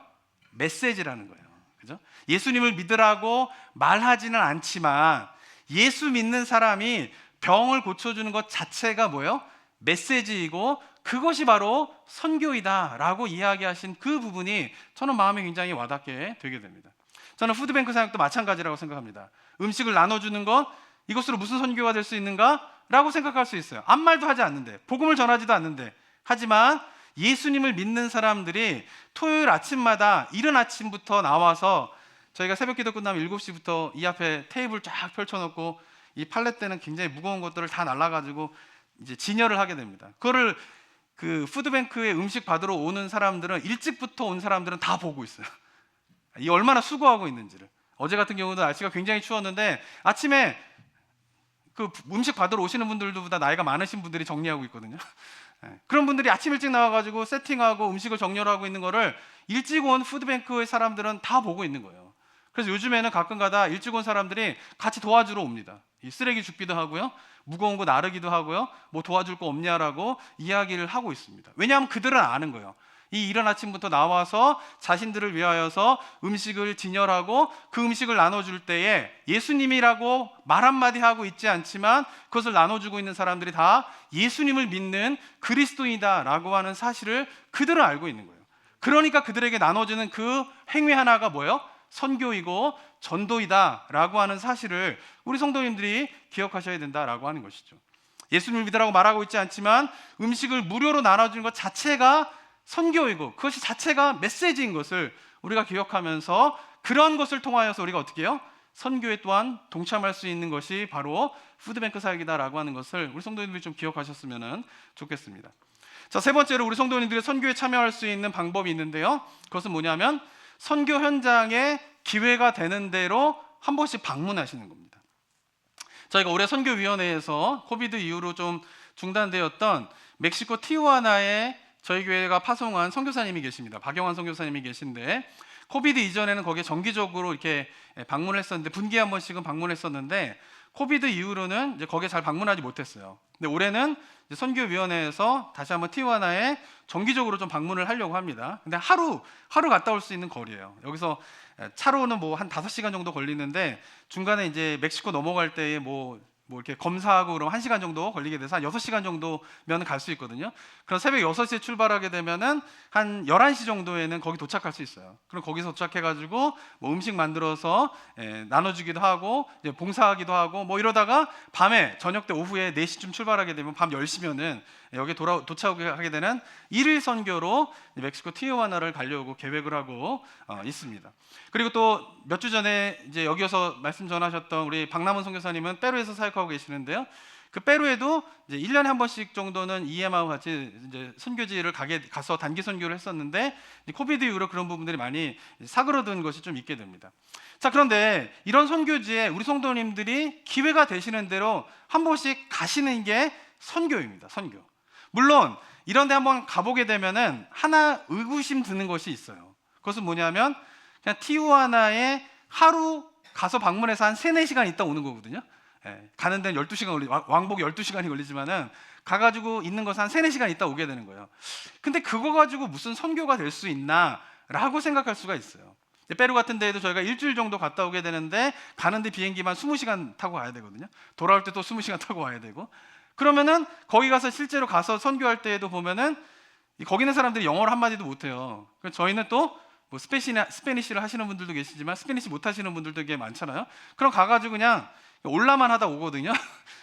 메시지라는 거예요. 그죠? 예수님을 믿으라고 말하지는 않지만 예수 믿는 사람이 병을 고쳐주는 것 자체가 뭐예요? 메시지이고 그것이 바로 선교이다라고 이야기하신 그 부분이 저는 마음에 굉장히 와닿게 되게 됩니다. 저는 푸드뱅크 사역도 마찬가지라고 생각합니다. 음식을 나눠주는 것, 이것으로 무슨 선교가 될 수 있는가라고 생각할 수 있어요. 아무 말도 하지 않는데, 복음을 전하지도 않는데. 하지만 예수님을 믿는 사람들이 토요일 아침마다 이른 아침부터 나와서, 저희가 새벽 기도 끝나면 7시부터 이 앞에 테이블 쫙 펼쳐놓고 이 팔렛대는 굉장히 무거운 것들을 다 날라가지고 이제 진열을 하게 됩니다. 그거를 그 푸드뱅크에 음식 받으러 오는 사람들은, 일찍부터 온 사람들은 다 보고 있어요. 이 얼마나 수고하고 있는지를. 어제 같은 경우도 날씨가 굉장히 추웠는데 아침에 그 음식 받으러 오시는 분들보다 나이가 많으신 분들이 정리하고 있거든요. 그런 분들이 아침 일찍 나와가지고 세팅하고 음식을 정렬하고 있는 거를 일찍 온 푸드뱅크의 사람들은 다 보고 있는 거예요. 그래서 요즘에는 가끔가다 일찍 온 사람들이 같이 도와주러 옵니다. 이 쓰레기 줍기도 하고요, 무거운 거 나르기도 하고요, 뭐 도와줄 거 없냐라고 이야기를 하고 있습니다. 왜냐하면 그들은 아는 거예요. 이 이른 아침부터 나와서 자신들을 위하여서 음식을 진열하고 그 음식을 나눠줄 때에 예수님이라고 말 한마디 하고 있지 않지만 그것을 나눠주고 있는 사람들이 다 예수님을 믿는 그리스도이다라고 하는 사실을 그들은 알고 있는 거예요. 그러니까 그들에게 나눠주는 그 행위 하나가 뭐예요? 선교이고 전도이다라고 하는 사실을 우리 성도님들이 기억하셔야 된다라고 하는 것이죠. 예수님을 믿으라고 말하고 있지 않지만 음식을 무료로 나눠주는 것 자체가 선교이고 그것이 자체가 메시지인 것을 우리가 기억하면서, 그런 것을 통하여서 우리가 어떻게 해요? 선교에 또한 동참할 수 있는 것이 바로 푸드뱅크 사역이다라고 하는 것을 우리 성도님들이 좀 기억하셨으면 좋겠습니다. 자, 세 번째로 우리 성도님들이 선교에 참여할 수 있는 방법이 있는데요. 그것은 뭐냐면 선교 현장에 기회가 되는 대로 한 번씩 방문하시는 겁니다. 저희가 올해 선교위원회에서 코비드 이후로 좀 중단되었던 멕시코 티후아나에 저희 교회가 파송한 선교사님이 계십니다. 박영환 선교사님이 계신데 코비드 이전에는 거기에 정기적으로 이렇게 방문을 했었는데 분기에 한 번씩은 방문했었는데 코비드 이후로는 이제 거기에 잘 방문하지 못했어요. 근데 올해는 이제 선교위원회에서 다시 한번 티후아나에 정기적으로 좀 방문을 하려고 합니다. 근데 하루 갔다 올 수 있는 거리예요. 여기서 차로는 뭐 한 5시간 정도 걸리는데 중간에 이제 멕시코 넘어갈 때에 뭐 이렇게 검사하고 그러면 1시간 정도 걸리게 돼서 한 6시간 정도면 갈 수 있거든요. 그럼 새벽 6시에 출발하게 되면은 한 11시 정도에는 거기 도착할 수 있어요. 그럼 거기서 도착해가지고 뭐 음식 만들어서 나눠주기도 하고 이제 봉사하기도 하고 뭐 이러다가 밤에 저녁 때 오후에 4시쯤 출발하게 되면 밤 10시면은 여기 도착하게 되는 1일 선교로 멕시코 티후아나를 가려고 계획을 하고 있습니다. 그리고 또 몇 주 전에 이제 여기서 말씀 전하셨던 우리 박남은 선교사님은 페루에서 사역하고 계시는데요. 그 페루에도 이제 1년에 한 번씩 정도는 EM하고 같이 이제 선교지를 가서 단기 선교를 했었는데 코비드 이후로 그런 부분들이 많이 사그러든 것이 좀 있게 됩니다. 자, 그런데 이런 선교지에 우리 성도님들이 기회가 되시는 대로 한 번씩 가시는 게 선교입니다. 선교. 물론 이런 데 한번 가보게 되면은 하나 의구심 드는 것이 있어요. 그것은 뭐냐면 그냥 티후아나에 하루 가서 방문해서 한 3-4시간 있다 오는 거거든요. 가는 데는 12시간 왕복 12시간이 걸리지만은 가가지고 있는 것은 한 3-4시간 있다 오게 되는 거예요. 근데 그거 가지고 무슨 선교가 될 수 있나 라고 생각할 수가 있어요. 페루 같은 데에도 저희가 일주일 정도 갔다 오게 되는데 가는데 비행기만 20시간 타고 가야 되거든요. 돌아올 때 또 20시간 타고 와야 되고, 그러면은 거기 가서 실제로 가서 선교할 때에도 보면은 거기 있는 사람들이 영어를 한마디도 못해요. 저희는 또 뭐 스페니시를 하시는 분들도 계시지만 스페니시 못 하시는 분들도 되게 많잖아요. 그럼 가가지고 그냥 올라만 하다 오거든요.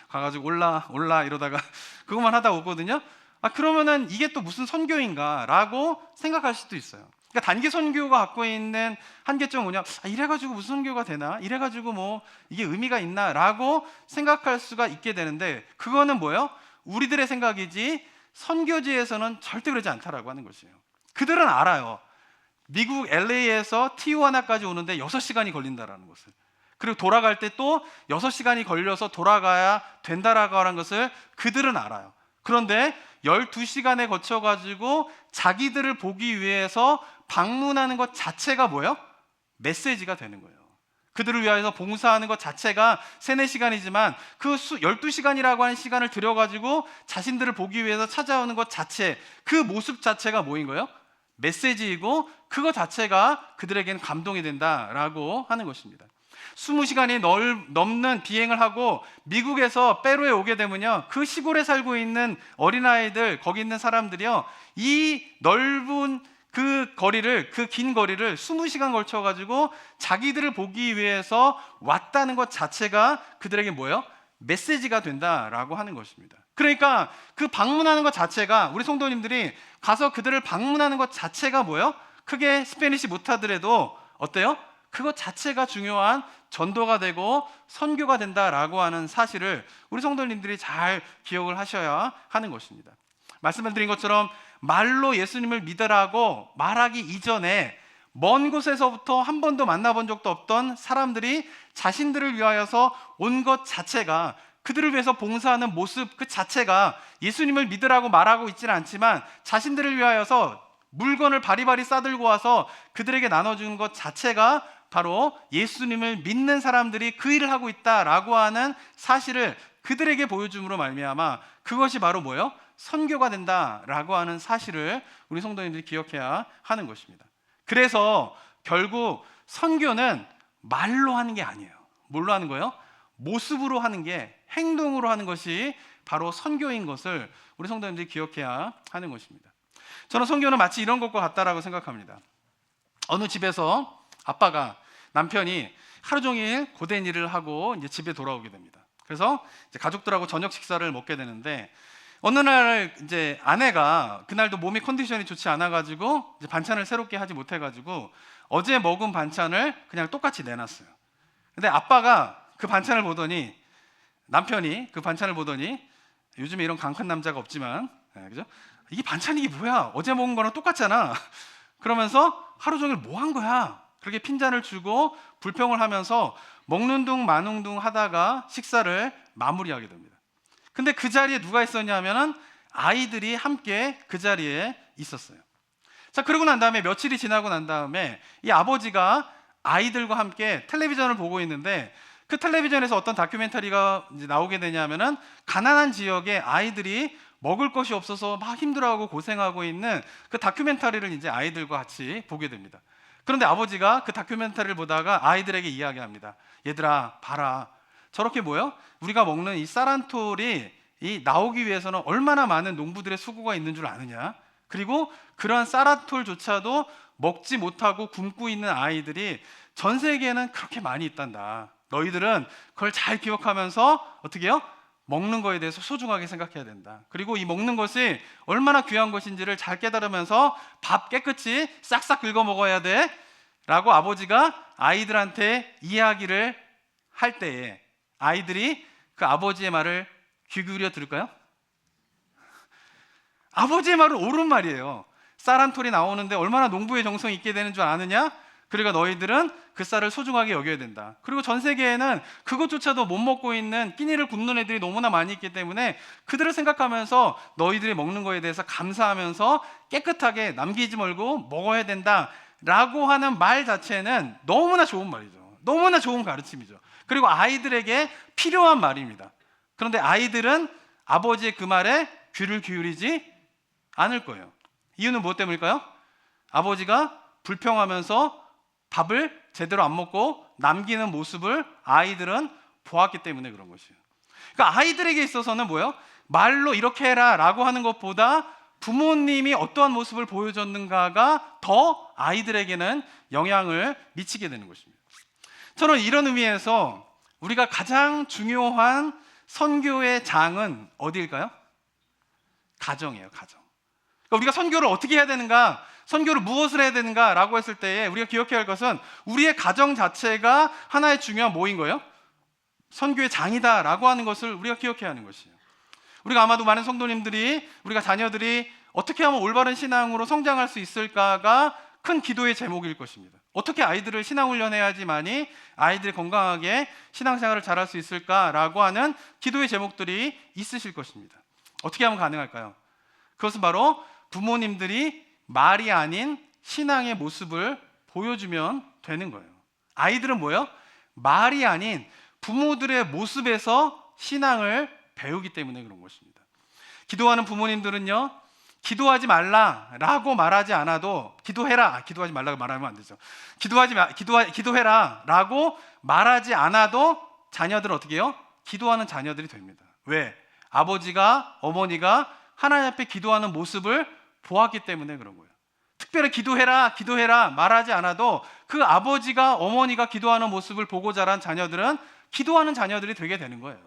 가가지고 올라 이러다가 그것만 하다 오거든요. 그러면은 이게 또 무슨 선교인가라고 생각할 수도 있어요. 그러니까 단기 선교가 갖고 있는 한계점은 뭐냐? 이래가지고 무슨 선교가 되나? 이래가지고 뭐 이게 의미가 있나라고 생각할 수가 있게 되는데 그거는 뭐예요? 우리들의 생각이지 선교지에서는 절대 그러지 않다라고 하는 것이에요. 그들은 알아요. 미국 LA에서 티후아나까지 오는데 6시간이 걸린다라는 것을. 그리고 돌아갈 때 또 6시간이 걸려서 돌아가야 된다라고 하는 것을 그들은 알아요. 그런데 12시간에 거쳐가지고 자기들을 보기 위해서 방문하는 것 자체가 뭐예요? 메시지가 되는 거예요. 그들을 위해서 봉사하는 것 자체가 3-4시간이지만 그 12시간이라고 하는 시간을 들여가지고 자신들을 보기 위해서 찾아오는 것 자체, 그 모습 자체가 뭐인 거예요? 메시지이고 그거 자체가 그들에게는 감동이 된다라고 하는 것입니다. 20시간이 넘는 비행을 하고 미국에서 페루에 오게 되면요, 그 시골에 살고 있는 어린아이들, 거기 있는 사람들이요, 이 넓은 그 긴 거리를 20시간 걸쳐가지고 자기들을 보기 위해서 왔다는 것 자체가 그들에게 뭐예요? 메시지가 된다라고 하는 것입니다. 그러니까 그 방문하는 것 자체가, 우리 성도님들이 가서 그들을 방문하는 것 자체가 뭐예요? 크게 스페니시 못하더라도 어때요? 그것 자체가 중요한 전도가 되고 선교가 된다라고 하는 사실을 우리 성도님들이 잘 기억을 하셔야 하는 것입니다. 말씀을 드린 것처럼 말로 예수님을 믿으라고 말하기 이전에 먼 곳에서부터 한 번도 만나본 적도 없던 사람들이 자신들을 위하여서 온 것 자체가, 그들을 위해서 봉사하는 모습 그 자체가 예수님을 믿으라고 말하고 있지는 않지만 자신들을 위하여서 물건을 바리바리 싸들고 와서 그들에게 나눠주는 것 자체가 바로 예수님을 믿는 사람들이 그 일을 하고 있다라고 하는 사실을 그들에게 보여줌으로 말미암아 그것이 바로 뭐예요? 선교가 된다라고 하는 사실을 우리 성도님들이 기억해야 하는 것입니다. 그래서 결국 선교는 말로 하는 게 아니에요. 뭘로 하는 거예요? 모습으로 하는 게, 행동으로 하는 것이 바로 선교인 것을 우리 성도님들이 기억해야 하는 것입니다. 저는 선교는 마치 이런 것과 같다라고 생각합니다. 어느 집에서 아빠가, 남편이 하루 종일 고된 일을 하고 이제 집에 돌아오게 됩니다. 그래서 이제 가족들하고 저녁 식사를 먹게 되는데 어느 날 이제 아내가 그날도 몸이 컨디션이 좋지 않아가지고 이제 반찬을 새롭게 하지 못해가지고 어제 먹은 반찬을 그냥 똑같이 내놨어요. 근데 아빠가 그 반찬을 보더니, 남편이 그 반찬을 보더니, 요즘에 이런 강한 남자가 없지만, 그죠? 이게 반찬이 이게 뭐야? 어제 먹은 거랑 똑같잖아. 그러면서 하루 종일 뭐 한 거야? 그렇게 핀잔을 주고 불평을 하면서 먹는 둥 마는 둥 하다가 식사를 마무리하게 됩니다. 근데 그 자리에 누가 있었냐면은 아이들이 함께 그 자리에 있었어요. 자, 그러고 난 다음에 며칠이 지나고 난 다음에 이 아버지가 아이들과 함께 텔레비전을 보고 있는데 그 텔레비전에서 어떤 다큐멘터리가 이제 나오게 되냐면은 가난한 지역에 아이들이 먹을 것이 없어서 막 힘들어하고 고생하고 있는 그 다큐멘터리를 이제 아이들과 같이 보게 됩니다. 그런데 아버지가 그 다큐멘터리를 보다가 아이들에게 이야기합니다. 얘들아, 봐라. 저렇게 뭐요? 우리가 먹는 이 쌀한톨이 이 나오기 위해서는 얼마나 많은 농부들의 수고가 있는 줄 아느냐? 그리고 그러한 쌀한톨조차도 먹지 못하고 굶고 있는 아이들이 전 세계에는 그렇게 많이 있단다. 너희들은 그걸 잘 기억하면서 어떻게 해요? 먹는 거에 대해서 소중하게 생각해야 된다. 그리고 이 먹는 것이 얼마나 귀한 것인지를 잘 깨달으면서 밥 깨끗이 싹싹 긁어 먹어야 돼 라고 아버지가 아이들한테 이야기를 할 때에 아이들이 그 아버지의 말을 귀 기울여 들을까요? 아버지의 말은 옳은 말이에요. 쌀 한 톨이 나오는데 얼마나 농부의 정성이 있게 되는 줄 아느냐? 그러니까 너희들은 그 쌀을 소중하게 여겨야 된다. 그리고 전 세계에는 그것조차도 못 먹고 있는 끼니를 굶는 애들이 너무나 많이 있기 때문에 그들을 생각하면서 너희들이 먹는 거에 대해서 감사하면서 깨끗하게 남기지 말고 먹어야 된다 라고 하는 말 자체는 너무나 좋은 말이죠. 너무나 좋은 가르침이죠. 그리고 아이들에게 필요한 말입니다. 그런데 아이들은 아버지의 그 말에 귀를 기울이지 않을 거예요. 이유는 무엇 때문일까요? 아버지가 불평하면서 밥을 제대로 안 먹고 남기는 모습을 아이들은 보았기 때문에 그런 것이에요. 그러니까 아이들에게 있어서는 뭐예요? 말로 이렇게 해라 라고 하는 것보다 부모님이 어떠한 모습을 보여줬는가가 더 아이들에게는 영향을 미치게 되는 것입니다. 저는 이런 의미에서 우리가 가장 중요한 선교의 장은 어디일까요? 가정이에요. 가정. 그러니까 우리가 선교를 어떻게 해야 되는가, 선교를 무엇을 해야 되는가 라고 했을 때에 우리가 기억해야 할 것은 우리의 가정 자체가 하나의 중요한 뭐인 거예요? 선교의 장이다 라고 하는 것을 우리가 기억해야 하는 것이에요. 우리가 아마도 많은 성도님들이 우리가 자녀들이 어떻게 하면 올바른 신앙으로 성장할 수 있을까가 큰 기도의 제목일 것입니다. 어떻게 아이들을 신앙 훈련해야지만이 아이들이 건강하게 신앙생활을 잘할 수 있을까라고 하는 기도의 제목들이 있으실 것입니다. 어떻게 하면 가능할까요? 그것은 바로 부모님들이 말이 아닌 신앙의 모습을 보여주면 되는 거예요. 아이들은 뭐예요? 말이 아닌 부모들의 모습에서 신앙을 배우기 때문에 그런 것입니다. 기도하는 부모님들은요, 기도하지 말라라고 말하지 않아도 기도해라. 기도하지 말라고 말하면 안 되죠. 기도해라라고 말하지 않아도 자녀들은 어떻게 해요? 기도하는 자녀들이 됩니다. 왜? 아버지가, 어머니가 하나님 앞에 기도하는 모습을 보았기 때문에 그런 거예요. 특별히 기도해라 말하지 않아도 그 아버지가, 어머니가 기도하는 모습을 보고 자란 자녀들은 기도하는 자녀들이 되게 되는 거예요.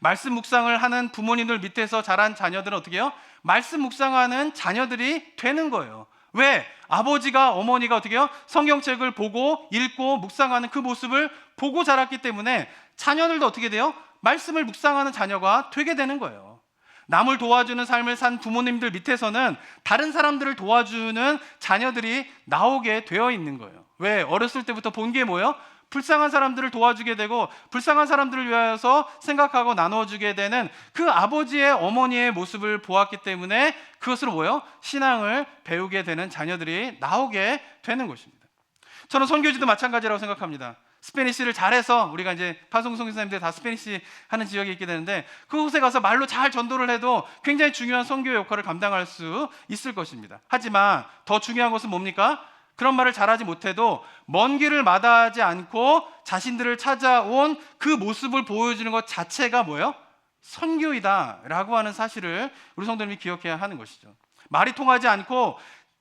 말씀 묵상을 하는 부모님들 밑에서 자란 자녀들은 어떻게 해요? 말씀 묵상하는 자녀들이 되는 거예요. 왜? 아버지가, 어머니가 어떻게 해요? 성경책을 보고 읽고 묵상하는 그 모습을 보고 자랐기 때문에 자녀들도 어떻게 돼요? 말씀을 묵상하는 자녀가 되게 되는 거예요. 남을 도와주는 삶을 산 부모님들 밑에서는 다른 사람들을 도와주는 자녀들이 나오게 되어 있는 거예요. 왜? 어렸을 때부터 본 게 뭐예요? 불쌍한 사람들을 도와주게 되고 불쌍한 사람들을 위하여서 생각하고 나눠주게 되는 그 아버지의, 어머니의 모습을 보았기 때문에 그것으로 뭐예요? 신앙을 배우게 되는 자녀들이 나오게 되는 것입니다. 저는 선교지도 마찬가지라고 생각합니다. 스페니쉬를 잘해서 우리가 이제 파송 선교사님들 다 스페니쉬 하는 지역에 있게 되는데 그곳에 가서 말로 잘 전도를 해도 굉장히 중요한 선교 역할을 감당할 수 있을 것입니다. 하지만 더 중요한 것은 뭡니까? 그런 말을 잘하지 못해도 먼 길을 마다하지 않고 자신들을 찾아온 그 모습을 보여주는 것 자체가 뭐예요? 선교이다라고 하는 사실을 우리 성도님이 기억해야 하는 것이죠. 말이 통하지 않고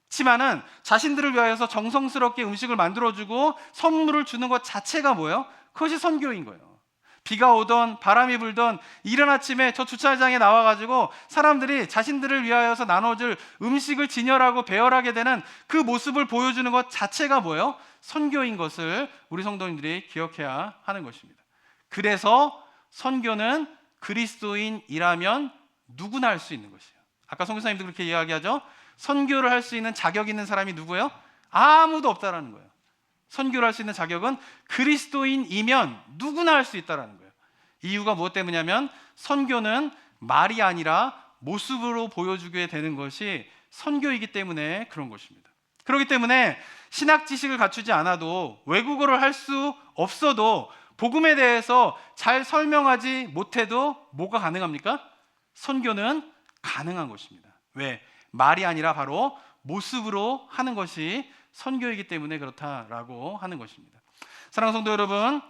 지만은 자신들을 위하여서 정성스럽게 음식을 만들어주고 선물을 주는 것 자체가 뭐예요? 그것이 선교인 거예요. 비가 오던 바람이 불던 이른 아침에 저 주차장에 나와가지고 사람들이 자신들을 위하여서 나눠줄 음식을 진열하고 배열하게 되는 그 모습을 보여주는 것 자체가 뭐예요? 선교인 것을 우리 성도님들이 기억해야 하는 것입니다. 그래서 선교는 그리스도인이라면 누구나 할 수 있는 것이에요. 아까 선교사님도 그렇게 이야기하죠. 선교를 할 수 있는 자격 있는 사람이 누구예요? 아무도 없다라는 거예요. 선교를 할 수 있는 자격은 그리스도인이면 누구나 할 수 있다라는 거예요. 이유가 무엇 때문이냐면 선교는 말이 아니라 모습으로 보여주게 되는 것이 선교이기 때문에 그런 것입니다. 그렇기 때문에 신학 지식을 갖추지 않아도, 외국어를 할 수 없어도, 복음에 대해서 잘 설명하지 못해도 뭐가 가능합니까? 선교는 가능한 것입니다. 왜? 말이 아니라 바로 모습으로 하는 것이 선교이기 때문에 그렇다라고 하는 것입니다. 사랑하는 성도 여러분,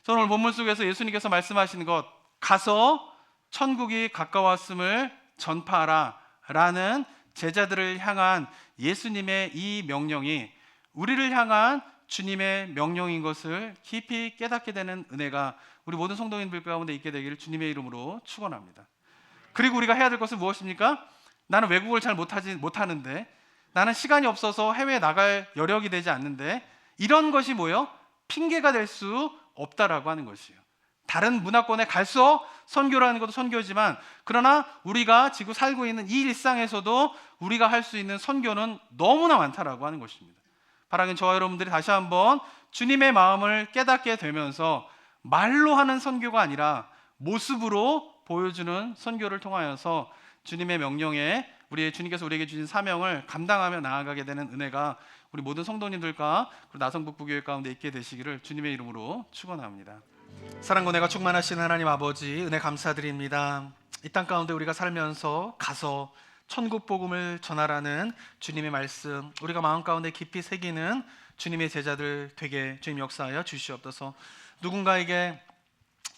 저는 오늘 본문 속에서 예수님께서 말씀하시는 것, 가서 천국이 가까웠음을 전파하라 라는 제자들을 향한 예수님의 이 명령이 우리를 향한 주님의 명령인 것을 깊이 깨닫게 되는 은혜가 우리 모든 성도님들 가운데 있게 되기를 주님의 이름으로 축원합니다. 그리고 우리가 해야 될 것은 무엇입니까? 나는 외국어를 잘 못하는데, 나는 시간이 없어서 해외에 나갈 여력이 되지 않는데, 이런 것이 뭐예요? 핑계가 될 수 없다라고 하는 것이에요. 다른 문화권에 갈수록 선교라는 것도 선교지만, 그러나 우리가 지금 살고 있는 이 일상에서도 우리가 할 수 있는 선교는 너무나 많다라고 하는 것입니다. 바라긴 저와 여러분들이 다시 한번 주님의 마음을 깨닫게 되면서 말로 하는 선교가 아니라 모습으로 보여주는 선교를 통하여서 주님의 명령에 주님께서 우리에게 주신 사명을 감당하며 나아가게 되는 은혜가 우리 모든 성도님들과 나성북부교회 가운데 있게 되시기를 주님의 이름으로 축원합니다. 사랑과 은혜가 충만하신 하나님 아버지, 은혜 감사드립니다. 이 땅 가운데 우리가 살면서 가서 천국 복음을 전하라는 주님의 말씀, 우리가 마음 가운데 깊이 새기는 주님의 제자들 되게 주님 역사하여 주시옵소서.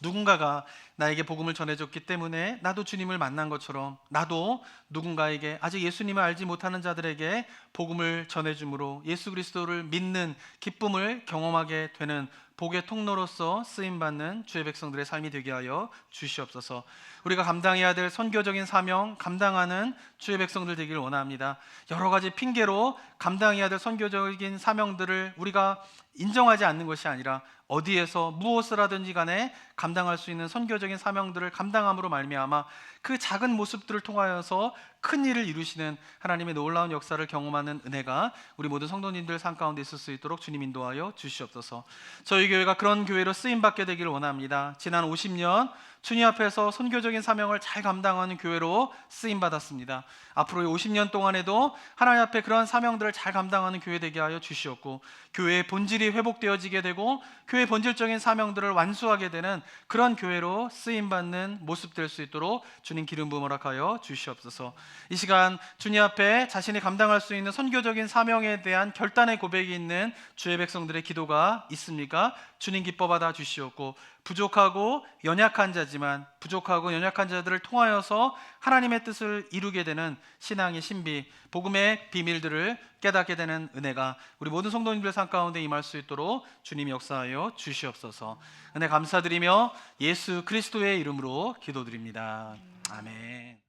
누군가가 나에게 복음을 전해줬기 때문에 나도 주님을 만난 것처럼, 나도 누군가에게 아직 예수님을 알지 못하는 자들에게 복음을 전해줌으로 예수 그리스도를 믿는 기쁨을 경험하게 되는 복의 통로로서 쓰임받는 주의 백성들의 삶이 되게 하여 주시옵소서. 우리가 감당해야 될 선교적인 사명 감당하는 주의 백성들 되기를 원합니다. 여러 가지 핑계로 감당해야 될 선교적인 사명들을 우리가 인정하지 않는 것이 아니라 어디에서 무엇을 하든지 간에 감당할 수 있는 선교적인 사명들을 감당함으로 말미암아 그 작은 모습들을 통하여서 큰 일을 이루시는 하나님의 놀라운 역사를 경험하는 은혜가 우리 모든 성도님들 삶 가운데 있을 수 있도록 주님 인도하여 주시옵소서. 저희 교회가 그런 교회로 쓰임받게 되기를 원합니다. 지난 50년 주님 앞에서 선교적인 사명을 잘 감당하는 교회로 쓰임받았습니다. 앞으로의 50년 동안에도 하나님 앞에 그런 사명들을 잘 감당하는 교회 되게 하여 주시옵고, 교회의 본질이 회복되어지게 되고 교회의 본질적인 사명들을 완수하게 되는 그런 교회로 쓰임받는 모습 될 수 있도록 주님 기름 부음 허락하여 주시옵소서. 이 시간 주님 앞에 자신이 감당할 수 있는 선교적인 사명에 대한 결단의 고백이 있는 주의 백성들의 기도가 있습니까? 주님 기뻐 받아 주시옵고, 부족하고 연약한 자들을 통하여서 하나님의 뜻을 이루게 되는 신앙의 신비, 복음의 비밀들을 깨닫게 되는 은혜가 우리 모든 성도님들 삶 가운데 임할 수 있도록 주님이 역사하여 주시옵소서. 은혜 감사드리며 예수 그리스도의 이름으로 기도드립니다. 아멘.